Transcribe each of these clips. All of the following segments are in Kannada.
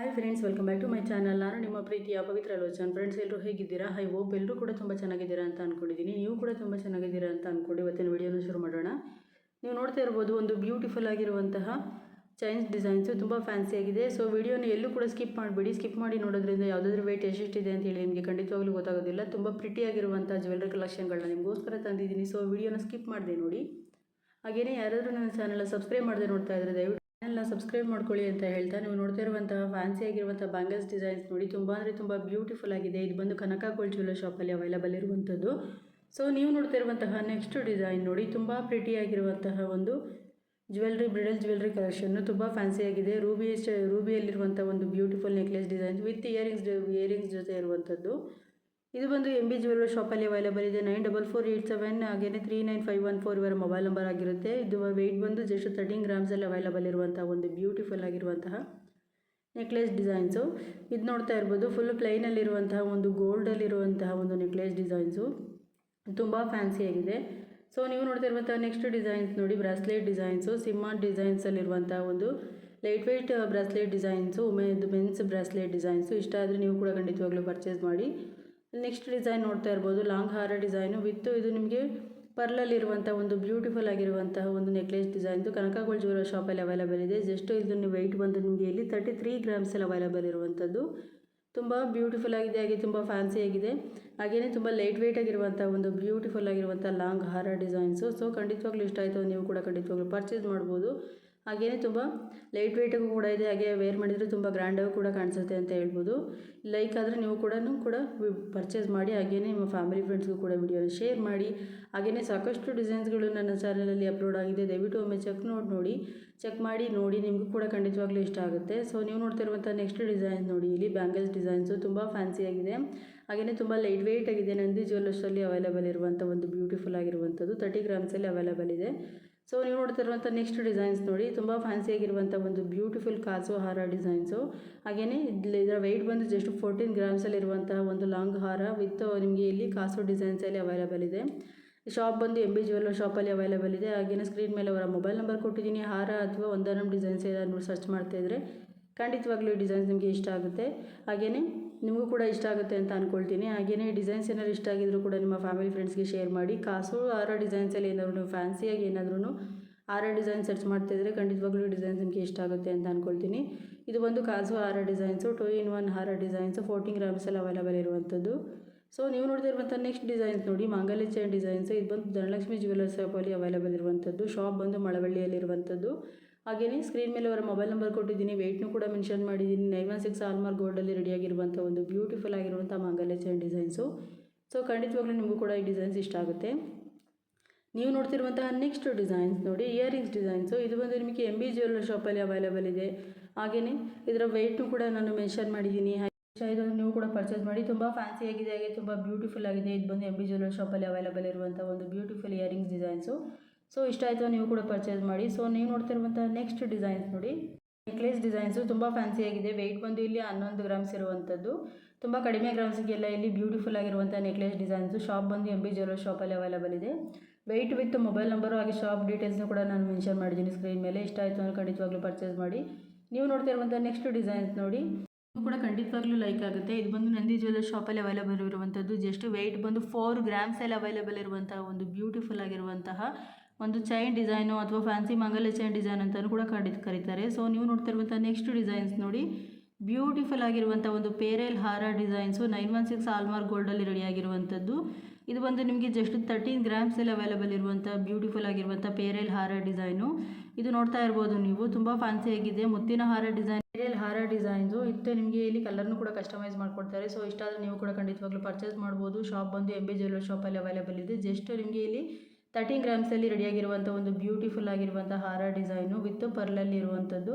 Hi friends, welcome back to my channel. ನಾನು ನಿಮ್ಮ ಪ್ರೀತಿಯ ಪವಿತ್ರ ಲೋಚನ್. ಫ್ರೆಂಡ್ಸ್, ಎಲ್ಲರೂ ಹೇಗಿದ್ದೀರಾ? ಐ ಹೋಪ್ ಎಲ್ಲರೂ ಕೂಡ ತುಂಬ ಚೆನ್ನಾಗಿದ್ದೀರಾ ಅಂತ ಅಂದ್ಕೊಂಡಿದ್ದೀನಿ. ನೀವು ಕೂಡ ತುಂಬ ಚೆನ್ನಾಗಿದ್ದೀರಾ ಅಂತ ಅಂದ್ಕೊಂಡು ಇವತ್ತಿನ ವಿಡಿಯೋನ ಶುರು ಮಾಡೋಣ. ನೀವು ನೋಡ್ತಾ ಇರ್ಬೋದು, ಒಂದು ಬ್ಯೂಟಿಫುಲ್ ಆಗಿರುವಂತಹ ಚೈನ್ಸ್ ಡಿಸೈನ್ಸು ತುಂಬ ಫ್ಯಾನ್ಸಿಯಾಗಿದೆ. ಸೊ ವಿಡಿಯೋನ ಎಲ್ಲೂ ಕೂಡ ಸ್ಕಿಪ್ ಮಾಡಿಬಿಡಿ. ಸ್ಕಿಪ್ ಮಾಡಿ ನೋಡೋದ್ರಿಂದ ಯಾವುದಾದ್ರೂ ವೇಟ್ ಎಷ್ಟಿದೆ ಅಂತೇಳಿ ನಿಮಗೆ ಖಂಡಿತವಾಗ್ಲೂ ಗೊತ್ತಾಗೋದಿಲ್ಲ. ತುಂಬ ಪ್ರಿಟಿಯಾಗಿರುವಂಥ ಜ್ಯುವೆಲ್ಲರಿ ಕಲೆಕ್ಷನ್ಗಳನ್ನ ನಿಮಗೋಸ್ಕರ ತಂದಿದ್ದೀನಿ. ಸೊ ವಿಡಿಯೋನ ಸ್ಕಿಪ್ ಮಾಡದೆ ನೋಡಿ. ಹಾಗೆಯೇ ಯಾರಾದರೂ ನನ್ನ ಚಾನಲ್ ಸಬ್ಸ್ಕ್ರೈಬ್ ಮಾಡದೆ ನೋಡ್ತಾ ಇದ್ದರೆ ದಯವಿಟ್ಟು ಚಾನಲ್ನ ಸಬ್ಸ್ಕ್ರೈಬ್ ಮಾಡ್ಕೊಳ್ಳಿ ಅಂತ ಹೇಳ್ತಾ, ನೀವು ನೋಡ್ತಾ ಇರುವಂತಹ ಫ್ಯಾನ್ಸಿ ಆಗಿರುವಂಥ ಬ್ಯಾಂಗಲ್ಸ್ ಡಿಸೈನ್ಸ್ ನೋಡಿ, ತುಂಬ ಅಂದರೆ ತುಂಬ ಬ್ಯೂಟಿಫುಲ್ ಆಗಿದೆ. ಇದು ಬಂದು ಕನಕ ಗೋಲ್ಡ್ ಜ್ಯುವೆಲ್ಲರ್ ಶಾಪಲ್ಲಿ ಅವೈಲೇಬಲ್ ಇರುವಂಥದ್ದು. ಸೊ ನೀವು ನೋಡ್ತಾ ಇರುವಂತಹ ನೆಕ್ಸ್ಟ್ ಡಿಸೈನ್ ನೋಡಿ, ತುಂಬ ಪ್ರಿಟಿಯಾಗಿರುವಂತಹ ಒಂದು ಬ್ರಿಡಲ್ ಜ್ಯುವೆಲ್ಲರಿ ಕಲೆಕ್ಷನ್ನು ತುಂಬ ಫ್ಯಾನ್ಸಿಯಾಗಿದೆ. ರೂಬಿಯಲ್ಲಿರುವಂಥ ಒಂದು beautiful necklace design with earrings ಜೊತೆ ಇರುವಂಥದ್ದು. ಇದು ಬಂದು MB ಜ್ಯುವೆಲ್ಲರ್ ಶಾಪಲ್ಲಿ ಅವೈಲೇಬಲ್ ಇದೆ. 944887 ಹಾಗೆಯೇ 39514 ಇವರ ಮೊಬೈಲ್ ನಂಬರ್ ಆಗಿರುತ್ತೆ. ಇದು ವೆಯ್ಟ್ ಬಂದು ಜಸ್ಟ್ 13 ಗ್ರಾಮ್ಸಲ್ಲಿ ಅವೈಲೇಬಲ್ ಇರುವಂಥ ಒಂದು ಬ್ಯೂಟಿಫುಲ್ ಆಗಿರುವಂತಹ ನೆಕ್ಲೆಸ್ ಡಿಸೈನ್ಸು. ಇದು ನೋಡ್ತಾ ಇರ್ಬೋದು, ಫುಲ್ ಪ್ಲೈನಲ್ಲಿರುವಂತಹ ಒಂದು ಗೋಲ್ಡಲ್ಲಿರುವಂತಹ ಒಂದು ನೆಕ್ಲೆಸ್ ಡಿಸೈನ್ಸು ತುಂಬ ಫ್ಯಾನ್ಸಿಯಾಗಿದೆ. ಸೊ ನೀವು ನೋಡ್ತಾ ಇರುವಂಥ ನೆಕ್ಸ್ಟ್ ಡಿಸೈನ್ಸ್ ನೋಡಿ, ಬ್ರಾಸ್ಲೆಟ್ ಡಿಸೈನ್ಸು, ಸಿಮ್ಮಾನ್ ಡಿಸೈನ್ಸಲ್ಲಿರುವಂಥ ಒಂದು ಲೈಟ್ ವೆಯ್ಟ್ ಬ್ರಾಸ್ಲೆಟ್ ಡಿಸೈನ್ಸು, ಇದು ಮೆನ್ಸ್ ಬ್ರಾಸ್ಲೆಟ್ ಡಿಸೈನ್ಸು. ಇಷ್ಟ ಆದರೆ ನೀವು ಕೂಡ ಖಂಡಿತವಾಗ್ಲೂ ಪರ್ಚೇಸ್ ಮಾಡಿ. ನೆಕ್ಸ್ಟ್ ಡಿಸೈನ್ ನೋಡ್ತಾ ಇರ್ಬೋದು, ಲಾಂಗ್ ಹಾರ ಡಿಸೈನು ವಿತ್ ಇದು ನಿಮಗೆ ಪರ್ಲಲ್ಲಿರುವಂಥ ಒಂದು ಬ್ಯೂಟಿಫುಲ್ ಆಗಿರುವಂತಹ ಒಂದು ನೆಕ್ಲೆಸ್ ಡಿಸೈನ್ದು ಕನಕ ಗೋಲ್ಡ್ ಜ್ಯುವೆಲ್ಲರ್ ಶಾಪಲ್ಲಿ ಅವೈಲೇಬಲ್ ಇದೆ. ಜಸ್ಟ್ ಇದನ್ನು ವೆಯ್ಟ್ ಬಂದು ನಿಮಗೆ ಇಲ್ಲಿ 33 ಗ್ರಾಮ್ಸಲ್ಲಿ ಅವೈಲೇಬಲ್ ಇರುವಂಥದ್ದು. ತುಂಬ ಬ್ಯೂಟಿಫುಲ್ ಆಗಿದೆ, ಹಾಗೆ ತುಂಬ ಫ್ಯಾನ್ಸಿ ಆಗಿದೆ. ಹಾಗೆಯೇ ತುಂಬ ಲೈಟ್ ವೆಯ್ಟ್ ಆಗಿರುವಂಥ ಒಂದು ಬ್ಯೂಟಿಫುಲ್ ಆಗಿರುವಂಥ ಲಾಂಗ್ ಹಾರ ಡಿಸೈನ್ಸು. ಸೊ ಖಂಡಿತವಾಗ್ಲೂ ಇಷ್ಟ ಆಯಿತು, ನೀವು ಕೂಡ ಖಂಡಿತವಾಗ್ಲೂ ಪರ್ಚೇಸ್ ಮಾಡ್ಬೋದು. ಹಾಗೆಯೇ ತುಂಬ ಲೈಟ್ ವೆಯ್ಟಾಗೂ ಕೂಡ ಇದೆ, ಹಾಗೆ ವೇರ್ ಮಾಡಿದರೆ ತುಂಬ ಗ್ರ್ಯಾಂಡಾಗೂ ಕೂಡ ಕಾಣಿಸುತ್ತೆ ಅಂತ ಹೇಳ್ಬೋದು. ಲೈಕ್ ಆದರೆ ನೀವು ಕೂಡ ಪರ್ಚೇಸ್ ಮಾಡಿ. ಹಾಗೆಯೇ ನಿಮ್ಮ ಫ್ಯಾಮಿಲಿ ಫ್ರೆಂಡ್ಸ್ಗೂ ಕೂಡ ವಿಡಿಯೋನ ಶೇರ್ ಮಾಡಿ. ಹಾಗೆಯೇ ಸಾಕಷ್ಟು ಡಿಸೈನ್ಸ್ಗಳು ನನ್ನ ಚಾನಲಲ್ಲಿ ಅಪ್ಲೋಡ್ ಆಗಿದೆ. ದಯವಿಟ್ಟು ಒಮ್ಮೆ ಚೆಕ್ ಮಾಡಿ ನೋಡಿ, ನಿಮಗೂ ಕೂಡ ಖಂಡಿತವಾಗ್ಲೂ ಇಷ್ಟ ಆಗುತ್ತೆ. ಸೊ ನೀವು ನೋಡ್ತಿರುವಂಥ ನೆಕ್ಸ್ಟ್ ಡಿಸೈನ್ ನೋಡಿ, ಇಲ್ಲಿ ಬ್ಯಾಂಗಲ್ಸ್ ಡಿಸೈನ್ಸು ತುಂಬ ಫ್ಯಾನ್ಸಿಯಾಗಿದೆ. ಹಾಗೆಯೇ ತುಂಬ ಲೈಟ್ ವೆಯ್ಟ್ ಆಗಿದೆ. ನಂದಿ ಜ್ಯುವೆಲ್ಲರ್ಸಲ್ಲಿ ಅವೈಲೇಬಲ್ ಇರುವಂಥ ಒಂದು ಬ್ಯೂಟಿಫುಲ್ ಆಗಿರುವಂಥದ್ದು 30 ಗ್ರಾಮ್ಸಲ್ಲಿ ಅವೈಲೇಬಲ್ ಇದೆ. ಸೊ ನೀವು ನೋಡ್ತಿರುವಂಥ ನೆಕ್ಸ್ಟ್ ಡಿಸೈನ್ಸ್ ನೋಡಿ, ತುಂಬ ಫ್ಯಾನ್ಸಿಯಾಗಿರುವಂಥ ಒಂದು ಬ್ಯೂಟಿಫುಲ್ ಕಾಸು ಹಾರ ಡಿಸೈನ್ಸು. ಹಾಗೆಯೇ ಇದರ ವೆಯ್ಟ್ ಬಂದು ಜಸ್ಟ್ 14 ಗ್ರಾಮ್ಸಲ್ಲಿರುವಂತಹ ಒಂದು ಲಾಂಗ್ ಹಾರ ವಿತ್ ನಿಮಗೆ ಇಲ್ಲಿ ಕಾಸು ಡಿಸೈನ್ಸಲ್ಲಿ ಅವೈಲೇಬಲ್ ಇದೆ. ಶಾಪ್ ಬಂದು MB ಜ್ಯುವೆಲ್ಲರ್ ಶಾಪಲ್ಲಿ ಅವೈಲೇಬಲ್ ಇದೆ. ಹಾಗೆಯೇ ಸ್ಕ್ರೀನ್ ಮೇಲೆ ಅವರ ಮೊಬೈಲ್ ನಂಬರ್ ಕೊಟ್ಟಿದ್ದೀನಿ. ಹಾರ ಅಥವಾ ಒಂದರಂ ಡಿಸೈನ್ಸ್ ಏನಾದರೂ ಸರ್ಚ್ ಮಾಡ್ತಾಯಿದ್ರೆ ಖಂಡಿತವಾಗ್ಲೂ ಈ ಡಿಸೈನ್ಸ್ ನಿಮಗೆ ಇಷ್ಟ ಆಗುತ್ತೆ. ಹಾಗೆಯೇ ನಿಮಗೂ ಕೂಡ ಇಷ್ಟ ಆಗುತ್ತೆ ಅಂತ ಅಂದ್ಕೊಳ್ತೀನಿ. ಹಾಗೆಯೇ ಡಿಸೈನ್ಸ್ ಏನಾದ್ರು ಇಷ್ಟ ಆಗಿದ್ರು ಕೂಡ ನಿಮ್ಮ ಫ್ಯಾಮಿಲಿ ಫ್ರೆಂಡ್ಸ್ಗೆ ಶೇರ್ ಮಾಡಿ. ಕಾಸು ಹಾರ ಡಿಸೈನ್ಸಲ್ಲಿ ಏನಾದರೂ ನೀವು ಫ್ಯಾನ್ಸಿಯಾಗಿ ಏನಾದ್ರೂ ಹಾರ ಡಿಸೈನ್ ಸರ್ಚ್ ಮಾಡ್ತಾಯಿದ್ರೆ ಖಂಡಿತವಾಗ್ಲೂ ಡಿಸೈನ್ಸ್ ನಿಮಗೆ ಇಷ್ಟ ಆಗುತ್ತೆ ಅಂತ ಅಂದ್ಕೊಳ್ತೀನಿ. ಇದು ಒಂದು ಕಾಸು ಹಾರ ಡಿಸೈನ್ಸು 2-in-1 ಹಾರ ಡಿಸೈನ್ಸು 14 ಗ್ರಾಮ್ಸಲ್ಲಿ ಅವೈಲೇಬಲ್ ಇರುವಂಥದ್ದು. ಸೊ ನೀವು ನೋಡ್ತಿರುವಂಥ ನೆಕ್ಸ್ಟ್ ಡಿಸೈನ್ಸ್ ನೋಡಿ, ಮಾಂಗಲ್ಯ ಚೈನ್ ಡಿಸೈನ್ಸು. ಇದು ಬಂದು ಧನಲಕ್ಷ್ಮಿ ಜ್ಯುವೆಲ್ಲರ್ಸ್ ಶಾಪಲ್ಲಿ ಅವೈಲೇಬಲ್ ಇರುವಂಥದ್ದು. ಶಾಪ್ ಬಂದು ಮಳವಳ್ಳಿಯಲ್ಲಿರುವಂಥದ್ದು. ಹಾಗೆಯೇ ಸ್ಕ್ರೀನ್ ಮೇಲೆ ಅವರ ಮೊಬೈಲ್ ನಂಬರ್ ಕೊಟ್ಟಿದ್ದೀನಿ, ವೆಯ್ಟ್ನೂ ಕೂಡ ಮೆನ್ಷನ್ ಮಾಡಿದ್ದೀನಿ. 916 ಹಾಲ್ಮಾರ್ಕ್ ಗೋಲ್ಡಲ್ಲಿ ರೆಡಿಯಾಗಿರುವಂಥ ಒಂದು ಬ್ಯೂಟಿಫುಲ್ ಆಗಿರುವಂಥ ಮಾಂಗಲ್ಯ ಚೈನ್ ಡಿಸೈನ್ಸು. ಸೊ ಖಂಡಿತವಾಗ್ಲೂ ನಿಮಗೂ ಕೂಡ ಈ ಡಿಸೈನ್ಸ್ ಇಷ್ಟ ಆಗುತ್ತೆ. ನೀವು ನೋಡ್ತಿರುವಂತಹ ನೆಕ್ಸ್ಟ್ ಡಿಸೈನ್ಸ್ ನೋಡಿ, ಇಯರಿಂಗ್ಸ್ ಡಿಸೈನ್ಸು. ಇದು ಬಂದು ನಿಮಗೆ MB ಜ್ಯುವೆಲ್ಲರ್ ಶಾಪಲ್ಲಿ ಅವೈಲೇಬಲ್ ಇದೆ. ಹಾಗೆಯೇ ಇದರ ವೆಯ್ಟ್ನೂ ಕೂಡ ನಾನು ಮೆನ್ಷನ್ ಮಾಡಿದ್ದೀನಿ. ಇದನ್ನು ನೀವು ಕೂಡ ಪರ್ಚೇಸ್ ಮಾಡಿ. ತುಂಬ ಫ್ಯಾನ್ಸಿಯಾಗಿದೆ, ಹಾಗೆ ತುಂಬ ಬ್ಯೂಟಿಫುಲ್ ಆಗಿದೆ. ಇದು ಬಂದು MB ಜ್ಯುವೆಲ್ಲರ್ ಶಾಪಲ್ಲಿ ಅವೈಲೇಬಲ್ ಇರುವಂಥ ಒಂದು ಬ್ಯೂಟಿಫುಲ್ ಇಯರಿಂಗ್ಸ್ ಡಿಸೈನ್ಸು. ಸೊ ಇಷ್ಟ ಆಯಿತು, ನೀವು ಕೂಡ ಪರ್ಚೇಸ್ ಮಾಡಿ. ಸೊ ನೀವು ನೋಡ್ತಿರುವಂಥ ನೆಕ್ಸ್ಟ್ ಡಿಸೈನ್ಸ್ ನೋಡಿ, ನೆಕ್ಲೆಸ್ ಡಿಸೈನ್ಸು. ತುಂಬ ಫ್ಯಾನ್ಸಿಯಾಗಿದೆ. ವೆಯ್ಟ್ ಬಂದು ಇಲ್ಲಿ 11 ಗ್ರಾಮ್ಸ್ ಇರುವಂಥದ್ದು. ತುಂಬ ಕಡಿಮೆ ಗ್ರಾಮ್ಸಿಗೆಲ್ಲ ಇಲ್ಲಿ ಬ್ಯೂಟಿಫುಲ್ ಆಗಿರುವಂಥ ನೆಕ್ಲೆಸ್ ಡಿಸೈನ್ಸು. ಶಾಪ್ ಬಂದು MB ಜ್ಯುವೆಲ್ಲರ್ ಶಾಪಲ್ಲಿ ಅವೈಲೇಬಲ್ ಇದೆ. ವೆಯ್ಟ್ ವಿತ್ ಮೊಬೈಲ್ ನಂಬರು ಹಾಗೆ ಶಾಪ್ ಡೀಟೇಲ್ಸ್ನೂ ಕೂಡ ನಾನು ಮೆನ್ಷನ್ ಮಾಡಿದ್ದೀನಿ ಸ್ಕ್ರೀನ್ ಮೇಲೆ. ಇಷ್ಟ ಆಯಿತು ಅಂದರೆ ಖಂಡಿತವಾಗ್ಲೂ ಪರ್ಚೇಸ್ ಮಾಡಿ. ನೀವು ನೋಡ್ತಿರುವಂಥ ನೆಕ್ಸ್ಟ್ ಡಿಸೈನ್ಸ್ ನೋಡಿ, ಇದು ಕೂಡ ಖಂಡಿತವಾಗ್ಲೂ ಲೈಕ್ ಆಗುತ್ತೆ. ಇದು ಬಂದು ನಂದಿ ಜ್ಯುವೆಲ್ಲರ್ ಶಾಪಲ್ಲಿ ಅವೈಲೇಬಲ್ ಇರುವಂಥದ್ದು. ಜಸ್ಟ್ ವೆಯ್ಟ್ ಬಂದು 4 ಗ್ರಾಮ್ಸಲ್ಲಿ ಅವೈಲೇಬಲ್ ಇರುವಂತಹ ಒಂದು ಬ್ಯೂಟಿಫುಲ್ ಆಗಿರುವಂತಹ ಒಂದು ಚೈನ್ ಡಿಸೈನು ಅಥವಾ ಫ್ಯಾನ್ಸಿ ಮಂಗಲ್ಯ ಚೈನ್ ಡಿಸೈನ್ ಅಂತಲೂ ಕೂಡ ಕರೀತಾರೆ. ಸೊ ನೀವು ನೋಡ್ತಿರುವಂಥ ನೆಕ್ಸ್ಟ್ ಡಿಸೈನ್ಸ್ ನೋಡಿ, ಬ್ಯೂಟಿಫುಲ್ ಆಗಿರುವಂಥ ಒಂದು ಪೇರೆಲ್ ಹಾರ ಡಿಸೈನ್ಸು 916 ಹಾಲ್ಮಾರ್ಕ್ ಗೋಲ್ಡಲ್ಲಿ ರೆಡಿಯಾಗಿರುವಂಥದ್ದು. ಇದು ಬಂದು ನಿಮಗೆ ಜಸ್ಟ್ 13 ಗ್ರಾಮ್ಸಲ್ಲಿ ಅವೈಲೇಬಲ್ ಇರುವಂಥ ಬ್ಯೂಟಿಫುಲ್ ಆಗಿರುವಂಥ ಪೇರೆಲ್ ಹಾರ ಡಿಸೈನು. ಇದು ನೋಡ್ತಾ ಇರ್ಬೋದು ನೀವು, ತುಂಬ ಫ್ಯಾನ್ಸಿಯಾಗಿದೆ. ಮುತ್ತಿನ ಹಾರ ಡಿಸೈನ್, ಪೇರೆಲ್ ಹಾರ ಡಿಸೈನ್ಸು ಇತ್ತು. ನಿಮಗೆ ಇಲ್ಲಿ ಕಲರ್ನೂ ಕೂಡ ಕಸ್ಟಮೈಸ್ ಮಾಡ್ಕೊಡ್ತಾರೆ. ಸೊ ಇಷ್ಟ ಆದರೆ ನೀವು ಕೂಡ ಖಂಡಿತವಾಗ್ಲೂ ಪರ್ಚೇಸ್ ಮಾಡ್ಬೋದು. ಶಾಪ್ ಬಂದು MB ಜ್ಯುವೆಲ್ಲರ್ ಶಾಪಲ್ಲಿ ಅವೈಲೇಬಲ್ ಇದೆ. ಜಸ್ಟ್ ನಿಮಗೆ ಇಲ್ಲಿ 13 ಗ್ರಾಮ್ಸಲ್ಲಿ ರೆಡಿಯಾಗಿರುವಂಥ ಒಂದು ಬ್ಯೂಟಿಫುಲ್ ಆಗಿರುವಂಥ ಹಾರ ಡಿಸೈನು ವಿತ್ ಪರ್ಲಲ್ಲಿ ಇರುವಂಥದ್ದು.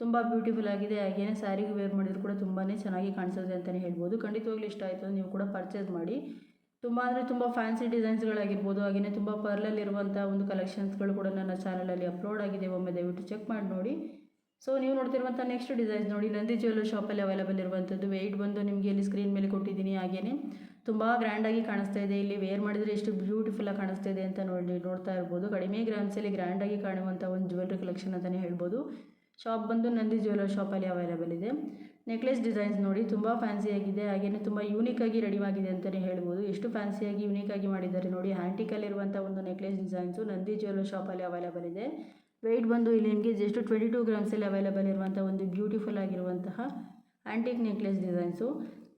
ತುಂಬ ಬ್ಯೂಟಿಫುಲ್ ಆಗಿದೆ. ಹಾಗೆಯೇ ಸ್ಯಾರಿಗೆ ವೇರ್ ಮಾಡಿದ್ರು ಕೂಡ ತುಂಬಾ ಚೆನ್ನಾಗಿ ಕಾಣಿಸುತ್ತೆ ಅಂತಲೇ ಹೇಳ್ಬೋದು. ಖಂಡಿತವಾಗ್ಲೂ ಇಷ್ಟ ಆಯಿತು, ನೀವು ಕೂಡ ಪರ್ಚೇಸ್ ಮಾಡಿ. ತುಂಬ ಅಂದರೆ ತುಂಬ ಫ್ಯಾನ್ಸಿ ಡಿಸೈನ್ಸ್ಗಳಾಗಿರ್ಬೋದು, ಹಾಗೆಯೇ ತುಂಬ ಪರ್ಲಲ್ಲಿರುವಂಥ ಒಂದು ಕಲೆಕ್ಷನ್ಸ್ಗಳು ಕೂಡ ನನ್ನ ಚಾನಲಲ್ಲಿ ಅಪ್ಲೋಡ್ ಆಗಿದೆ. ಒಮ್ಮೆ ದಯವಿಟ್ಟು ಚೆಕ್ ಮಾಡಿ ನೋಡಿ. ಸೊ ನೀವು ನೋಡ್ತಿರುವಂಥ ನೆಕ್ಸ್ಟ್ ಡಿಸೈನ್ಸ್ ನೋಡಿ, ನಂದಿ ಜ್ಯುವೆಲ್ಲರ್ ಶಾಪಲ್ಲಿ ಅವೈಲೇಬಲ್ ಇರುವಂಥದ್ದು. ವೆಯ್ಟ್ ಬಂದು ನಿಮಗೆ ಇಲ್ಲಿ ಸ್ಕ್ರೀನ್ ಮೇಲೆ ಕೊಟ್ಟಿದ್ದೀನಿ. ಹಾಗೆಯೇ ತುಂಬ ಗ್ರ್ಯಾಂಡಾಗಿ ಕಾಣಿಸ್ತಾ ಇದೆ. ಇಲ್ಲಿ ವೇರ್ ಮಾಡಿದರೆ ಎಷ್ಟು ಬ್ಯೂಟಿಫುಲ್ಲಾಗಿ ಕಾಣಿಸ್ತಾ ಇದೆ ಅಂತ ನೋಡ್ತಾ ಇರ್ಬೋದು. ಕಡಿಮೆ ಗ್ರಾಮ್ಸಲ್ಲಿ ಗ್ರ್ಯಾಂಡಾಗಿ ಕಾಣುವಂಥ ಒಂದು ಜ್ಯುವೆಲ್ಲರಿ ಕಲೆಕ್ಷನ್ ಅಂತಲೇ ಹೇಳ್ಬೋದು. ಶಾಪ್ ಬಂದು ನಂದಿ ಜ್ಯುವೆಲ್ಲರ್ ಶಾಪಲ್ಲಿ ಅವೈಲೇಬಲ್ ಇದೆ. ನೆಕ್ಲೆಸ್ ಡಿಸೈನ್ಸ್ ನೋಡಿ ತುಂಬ ಫ್ಯಾನ್ಸಿಯಾಗಿದೆ, ಹಾಗೆಯೇ ತುಂಬ ಯೂನಿಕಾಗಿ ರೆಡಿಯಾಗಿದೆ ಅಂತಲೇ ಹೇಳ್ಬೋದು. ಎಷ್ಟು ಫ್ಯಾನ್ಸಿಯಾಗಿ ಯೂನಿಕಾಗಿ ಮಾಡಿದ್ದಾರೆ ನೋಡಿ. ಹ್ಯಾಂಟಿಕಲ್ಲಿರುವಂಥ ಒಂದು ನೆಕ್ಲೆಸ್ ಡಿಸೈನ್ಸು ನಂದಿ ಜ್ಯುವೆಲ್ಲರ್ ಶಾಪಲ್ಲಿ ಅವೈಲೇಬಲ್ ಇದೆ. ವೆಯ್ಟ್ ಬಂದು ಇಲ್ಲಿ ನಿಮಗೆ ಜಸ್ಟ್ 22 ಗ್ರಾಮ್ಸಲ್ಲಿ ಅವೈಲೇಬಲ್ ಇರುವಂಥ ಒಂದು ಬ್ಯೂಟಿಫುಲ್ ಆಗಿರುವಂತಹ ಆ್ಯಂಟಿಕ್ ನೆಕ್ಲೆಸ್ ಡಿಸೈನ್ಸು.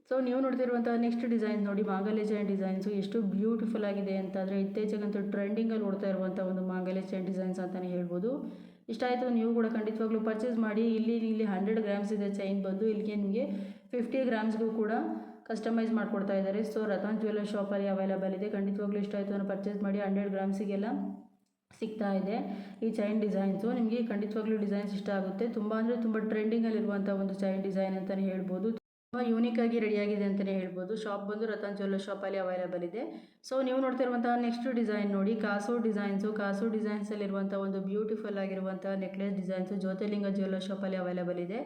ಸೊ ನೀವು ನೋಡ್ತಿರುವಂಥ ನೆಕ್ಸ್ಟ್ ಡಿಸೈನ್ ನೋಡಿ, ಮಾಂಗಲ್ಯ ಚೈನ್ ಡಿಸೈನ್ಸು ಎಷ್ಟು ಬ್ಯೂಟಿಫುಲ್ ಆಗಿದೆ ಅಂತಂದರೆ ಇತ್ತೀಚೆಗಂತೂ ಟ್ರೆಂಡಿಂಗಲ್ಲಿ ಓಡ್ತಾ ಇರುವಂಥ ಒಂದು ಮಾಂಗಲ್ಯ ಚೈನ್ ಡಿಸೈನ್ಸ್ ಅಂತಲೇ ಹೇಳ್ಬೋದು. ಇಷ್ಟ ಆಯಿತು ನೀವು ಕೂಡ ಖಂಡಿತವಾಗ್ಲೂ ಪರ್ಚೇಸ್ ಮಾಡಿ. ಇಲ್ಲಿ 100 ಗ್ರಾಮ್ಸ್ ಇದೆ ಚೈನ್ ಬಂದು, ಇಲ್ಲಿಗೆ ನಿಮಗೆ 50 ಗ್ರಾಮ್ಸ್ಗೂ ಕೂಡ ಕಸ್ಟಮೈಸ್ ಮಾಡಿಕೊಡ್ತಾ ಇದ್ದಾರೆ. ಸೊ ರತನ್ ಜ್ಯುವೆಲ್ಲರ್ ಶಾಪಲ್ಲಿ ಅವೈಲೇಬಲ್ ಇದೆ. ಖಂಡಿತವಾಗ್ಲೂ ಇಷ್ಟ ಆಯಿತು ಅನ್ನೋ ಪರ್ಚೇಸ್ ಮಾಡಿ. 100 ಗ್ರಾಮ್ಸಿಗೆಲ್ಲ ಸಿಗ್ತಾ ಇದೆ ಈ ಚೈನ್ ಡಿಸೈನ್ಸು. ನಿಮಗೆ ಖಂಡಿತವಾಗ್ಲೂ ಡಿಸೈನ್ಸ್ ಇಷ್ಟ ಆಗುತ್ತೆ. ತುಂಬ ಅಂದರೆ ತುಂಬ ಟ್ರೆಂಡಿಂಗಲ್ಲಿರುವಂಥ ಒಂದು ಚೈನ್ ಡಿಸೈನ್ ಅಂತಲೇ ಹೇಳ್ಬೋದು. ತುಂಬ ಯೂನಿಕಾಗಿ ರೆಡಿಯಾಗಿದೆ ಅಂತಲೇ ಹೇಳ್ಬೋದು. ಶಾಪ್ ಬಂದು ರತನ್ ಜ್ಯುವೆಲ್ಲರ್ ಶಾಪಲ್ಲಿ ಅವೈಲೇಬಲ್ ಇದೆ. ಸೊ ನೀವು ನೋಡ್ತಿರುವಂತಹ ನೆಕ್ಸ್ಟ್ ಡಿಸೈನ್ ನೋಡಿ, ಕಾಸು ಡಿಸೈನ್ಸು. ಕಾಸು ಡಿಸೈನ್ಸಲ್ಲಿರುವಂಥ ಒಂದು ಬ್ಯೂಟಿಫುಲ್ ಆಗಿರುವಂಥ ನೆಕ್ಲೆಸ್ ಡಿಸೈನ್ಸು ಜ್ಯೋತಿರ್ಲಿಂಗ ಜ್ಯುವೆಲ್ಲರ್ ಶಾಪಲ್ಲಿ ಅವೈಲೇಬಲ್ ಇದೆ.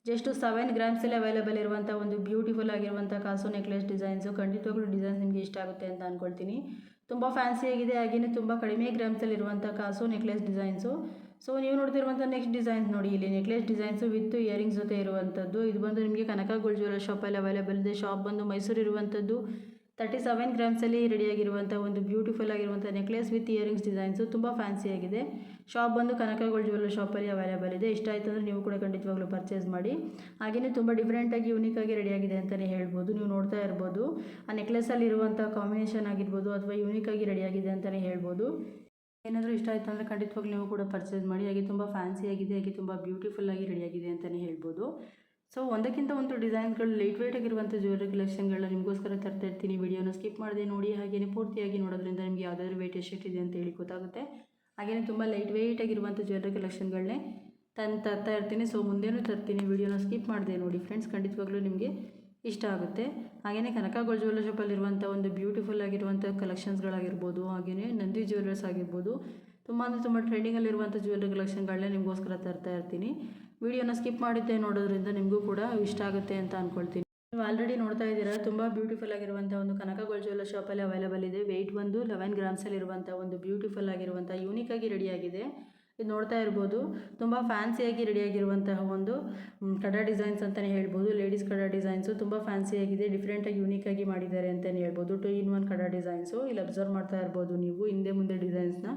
ಜಸ್ಟ್ 7 ಗ್ರಾಮ್ಸಲ್ಲಿ ಅವೈಲೇಬಲ್ ಇರುವಂಥ ಒಂದು ಬ್ಯೂಟಿಫುಲ್ ಆಗಿರುವಂಥ ಕಾಸು ನೆಕ್ಲೆಸ್ ಡಿಸೈನ್ಸು. ಖಂಡಿತವಾಗ್ಲೂ ಡಿಸೈನ್ಸ್ ನಿಮಗೆ ಇಷ್ಟ ಆಗುತ್ತೆ ಅಂತ ಅಂದ್ಕೊಳ್ತೀನಿ. ತುಂಬ ಫ್ಯಾನ್ಸಿಯಾಗಿದೆ, ಹಾಗೆಯೇ ತುಂಬ ಕಡಿಮೆ ಗ್ರಾಮ್ಸಲ್ಲಿರುವಂಥ ಕಾಸು ನೆಕ್ಲೆಸ್ ಡಿಸೈನ್ಸು. ಸೊ ನೀವು ನೋಡ್ತಿರುವಂಥ ನೆಕ್ಸ್ಟ್ ಡಿಸೈನ್ಸ್ ನೋಡಿ, ಇಲ್ಲಿ ನೆಕ್ಲೆಸ್ ಡಿಸೈನ್ಸು ವಿತ್ ಇಯರಿಂಗ್ಸ್ ಜೊತೆ ಇರುವಂಥದ್ದು. ಇದು ಬಂದು ನಿಮಗೆ ಕನಕ ಗೋಲ್ಡ್ ಜ್ಯುವೆಲ್ಲರ್ ಶಾಪಲ್ಲಿ ಅವೈಲೇಬಲ್ ಇದೆ. ಶಾಪ್ ಬಂದು ಮೈಸೂರು ಇರುವಂಥದ್ದು. 37 ಗ್ರಾಮ್ಸಲ್ಲಿ ರೆಡಿಯಾಗಿರುವಂಥ ಒಂದು ಬ್ಯೂಟಿಫುಲ್ ಆಗಿರುವಂಥ ನೆಕ್ಲೆಸ್ ವಿತ್ ಇಯರಿಂಗ್ಸ್ ಡಿಸೈನ್ಸು. ತುಂಬ ಫ್ಯಾನ್ಸಿಯಾಗಿದೆ. ಶಾಪ್ ಬಂದು ಕನಕ ಗೋಲ್ಡ್ ಜ್ಯುವೆಲ್ಲರ್ ಶಾಪಲ್ಲಿ ಅವೈಲೇಬಲ್ ಇದೆ. ಇಷ್ಟ ಆಯಿತು ಅಂದರೆ ನೀವು ಕೂಡ ಖಂಡಿತವಾಗ್ಲೂ ಪರ್ಚೇಸ್ ಮಾಡಿ. ಹಾಗೆಯೇ ತುಂಬ ಡಿಫ್ರೆಂಟಾಗಿ ಯೂನಿಕಾಗಿ ರೆಡಿಯಾಗಿದೆ ಅಂತಲೇ ಹೇಳ್ಬೋದು. ನೀವು ನೋಡ್ತಾ ಇರ್ಬೋದು ಆ ನೆಕ್ಲೆಸಲ್ಲಿ ಇರುವಂಥ ಕಾಂಬಿನೇಷನ್ ಆಗಿರ್ಬೋದು ಅಥವಾ ಯೂನಿಕಾಗಿ ರೆಡಿಯಾಗಿದೆ ಅಂತಲೇ ಹೇಳ್ಬೋದು. ಏನಾದರೂ ಇಷ್ಟ ಆಯಿತು ಅಂದರೆ ಖಂಡಿತವಾಗ್ಲೂ ನೀವು ಕೂಡ ಪರ್ಚೇಸ್ ಮಾಡಿ. ಹಾಗೆ ತುಂಬ ಫ್ಯಾನ್ಸಿಯಾಗಿದೆ, ಹಾಗೆ ತುಂಬ ಬ್ಯೂಟಿಫುಲ್ಲಾಗಿ ರೆಡಿಯಾಗಿದೆ ಅಂತಲೇ ಹೇಳ್ಬೋದು. ಸೊ ಒಂದಕ್ಕಿಂತ ಒಂದು ಡಿಸೈನ್ಗಳು ಲೈಟ್ ವೆಯ್ಟ್ ಆಗಿರುವಂಥ ಜ್ಯುವೆಲ್ಲರಿ ಕಲೆಕ್ಷನ್ಗಳನ್ನ ನಿಮಗೋಸ್ಕರ ತರ್ತಾ ಇರ್ತೀನಿ. ವಿಡಿಯೋನ ಸ್ಕಿಪ್ ಮಾಡದೆ ನೋಡಿ, ಹಾಗೆಯೇ ಪೂರ್ತಿಯಾಗಿ ನೋಡೋದ್ರಿಂದ ನಿಮಗೆ ಯಾವುದಾದ್ರೂ ವೆಯ್ಟ್ ಎಷ್ಟಿದೆ ಅಂತ ಹೇಳಿ ಗೊತ್ತಾಗುತ್ತೆ. ಹಾಗೆಯೇ ತುಂಬ ಲೈಟ್ ವೆಯ್ಟ್ ಆಗಿರುವಂಥ ಜ್ಯುವೆಲ್ಲರಿ ಕಲೆಕ್ಷನ್ಗಳನ್ನೇ ತರ್ತಾ ಇರ್ತೀನಿ. ಸೊ ಮುಂದೇನೂ ತರ್ತೀನಿ, ವಿಡಿಯೋನ ಸ್ಕಿಪ್ ಮಾಡದೆ ನೋಡಿ ಫ್ರೆಂಡ್ಸ್, ಖಂಡಿತವಾಗ್ಲೂ ನಿಮಗೆ ಇಷ್ಟ ಆಗುತ್ತೆ. ಹಾಗೆಯೇ ಕನಕ ಗೋಲ್ಡ್ ಜ್ಯುವೆಲ್ಲರ್ ಶಾಪಲ್ಲಿರುವಂಥ ಒಂದು ಬ್ಯೂಟಿಫುಲ್ ಆಗಿರುವಂಥ ಕಲೆಕ್ಷನ್ಸ್ಗಳಾಗಿರ್ಬೋದು, ಹಾಗೆಯೇ ನಂದಿ ಜ್ಯುವೆಲ್ಲರ್ಸ್ ಆಗಿರ್ಬೋದು, ತುಂಬ ಅಂದರೆ ತುಂಬ ಟ್ರೆಂಡಿಂಗಲ್ಲಿರುವಂಥ ಜ್ಯುವೆಲ್ಲರಿ ಕಲೆಕ್ಷನ್ಗಳನ್ನೇ ನಿಮಗೋಸ್ಕರ ತರ್ತಾ ಇರ್ತೀನಿ. ವಿಡಿಯೋನ ಸ್ಕಿಪ್ ಮಾಡಿದ್ದೆ ನೋಡೋದ್ರಿಂದ ನಿಮಗೂ ಕೂಡ ಇಷ್ಟ ಆಗುತ್ತೆ ಅಂತ ಅಂದ್ಕೊಳ್ತೀನಿ. ನೀವು ಆಲ್ರೆಡಿ ನೋಡ್ತಾ ಇದ್ದೀರಾ, ತುಂಬ ಬ್ಯೂಟಿಫುಲ್ ಆಗಿರುವಂಥ ಒಂದು ಕನಕ ಗೋಲ್ಡ್ ಜ್ಯುವೆಲ್ಲರ್ ಶಾಪಲ್ಲಿ ಅವೈಲೇಬಲ್ ಇದೆ. ವೆಯ್ಟ್ ಬಂದು 11 ಗ್ರಾಮ್ಸಲ್ಲಿರುವಂಥ ಒಂದು ಬ್ಯೂಟಿಫುಲ್ ಆಗಿರುವಂಥ ಯೂನಿಕಾಗಿ ರೆಡಿಯಾಗಿದೆ. ಇದು ನೋಡ್ತಾ ಇರ್ಬೋದು, ತುಂಬ ಫ್ಯಾನ್ಸಿಯಾಗಿ ರೆಡಿಯಾಗಿರುವಂತಹ ಒಂದು ಕಡ ಡಿಸೈನ್ಸ್ ಅಂತಲೇ ಹೇಳ್ಬೋದು. ಲೇಡೀಸ್ ಕಡ ಡಿಸೈನ್ಸು ತುಂಬ ಫ್ಯಾನ್ಸಿಯಾಗಿದೆ, ಡಿಫ್ರೆಂಟಾಗಿ ಯೂನಿಕಾಗಿ ಮಾಡಿದ್ದಾರೆ ಅಂತಲೇ ಹೇಳ್ಬೋದು. 2 in 1 ಕಡ ಡಿಸೈನ್ಸು ಇಲ್ಲಿ ಅಬ್ಸರ್ವ್ ಮಾಡ್ತಾ ಇರ್ಬೋದು ನೀವು ಹಿಂದೆ ಮುಂದೆ ಡಿಸೈನ್ಸ್ನ.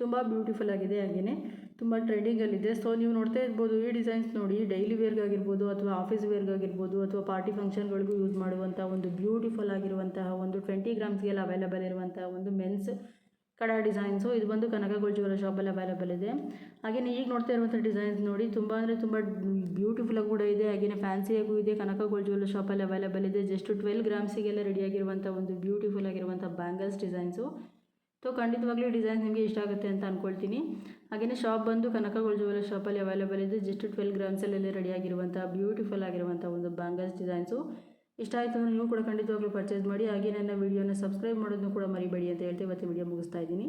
ತುಂಬ ಬ್ಯೂಟಿಫುಲ್ ಆಗಿದೆ, ಹಾಗೆಯೇ ತುಂಬ ಟ್ರೆಂಡಿಂಗಲ್ಲಿದೆ. ಸೊ ನೀವು ನೋಡ್ತಾ ಇರ್ಬೋದು ಈ ಡಿಸೈನ್ಸ್ ನೋಡಿ, ಡೈಲಿ ವೇರ್ಗಾಗಿರ್ಬೋದು ಅಥವಾ ಆಫೀಸ್ ವೇರ್ಗಾಗಿರ್ಬೋದು ಅಥವಾ ಪಾರ್ಟಿ ಫಂಕ್ಷನ್ಗಳಿಗೂ ಯೂಸ್ ಮಾಡುವಂಥ ಒಂದು ಬ್ಯೂಟಿಫುಲ್ ಆಗಿರುವಂತಹ ಒಂದು 20 ಗ್ರಾಮ್ಸ್ಗೆಲ್ಲ ಅವೈಲೇಬಲ್ ಇರುವಂತಹ ಒಂದು ಮೆನ್ಸ್ ಕಡ ಡಿಸೈನ್ಸು. ಇದು ಬಂದು ಕನಕ ಗೋಲ್ಡ್ ಜ್ಯುವೆಲ್ಲರ್ ಶಾಪಲ್ಲಿ ಅವೈಲೇಬಲ್ ಇದೆ. ಹಾಗೆಯೇ ಈಗ ನೋಡ್ತಾ ಇರುವಂಥ ಡಿಸೈನ್ಸ್ ನೋಡಿ, ತುಂಬ ಅಂದರೆ ತುಂಬ ಬ್ಯೂಟಿಫುಲ್ಲಾಗಿ ಕೂಡ ಇದೆ, ಹಾಗೆಯೇ ಫ್ಯಾನ್ಸಿಯಾಗೂ ಇದೆ. ಕನಕ ಗೋಲ್ಡ್ ಜ್ಯುವೆಲ್ಲರ್ ಶಾಪಲ್ಲಿ ಅವೈಲೇಬಲ್ ಇದೆ. ಜಸ್ಟ್ 12 ಗ್ರಾಮ್ಸಿಗೆಲ್ಲ ರೆಡಿಯಾಗಿರುವಂಥ ಒಂದು ಬ್ಯೂಟಿಫುಲ್ ಆಗಿರುವಂಥ ಬ್ಯಾಂಗಲ್ಸ್ ಡಿಸೈನ್ಸು. ಸೊ ಖಂಡಿತವಾಗ್ಲೂ ಡಿಸೈನ್ಸ್ ನಿಮಗೆ ಇಷ್ಟ ಆಗುತ್ತೆ ಅಂತ ಅಂದ್ಕೊಳ್ತೀನಿ. ಹಾಗೆಯೇ ಶಾಪ್ ಬಂದು ಕನಕ ಗೋಲ್ಡ್ ಜ್ಯುವೆಲ್ಲರ್ ಶಾಪಲ್ಲಿ ಅವೈಲೇಬಲ್ ಇದೆ. ಜಸ್ಟ್ 12 ಗ್ರಾಮ್ಸಲ್ಲಿ ರೆಡಿಯಾಗಿರುವಂಥ ಬ್ಯೂಟಿಫುಲ್ ಆಗಿರುವಂಥ ಒಂದು ಬ್ಯಾಂಗಲ್ಸ್ ಡಿಸೈನ್ಸು. ಇಷ್ಟ ಆಯಿತು ಅಂದರೆ ನೀವು ಕೂಡ ಖಂಡಿತವಾಗ್ಲೂ ಪರ್ಚೇಸ್ ಮಾಡಿ. ಹಾಗೆ ನನ್ನ ವಿಡಿಯೋನ ಸಬ್ಸ್ಕ್ರೈಬ್ ಮಾಡೋದನ್ನು ಕೂಡ ಮರಿಬೇಡಿ ಅಂತ ಹೇಳ್ತಾ ಇವತ್ತು ವಿಡಿಯೋ ಮುಗಿಸ್ತಾ ಇದ್ದೀನಿ.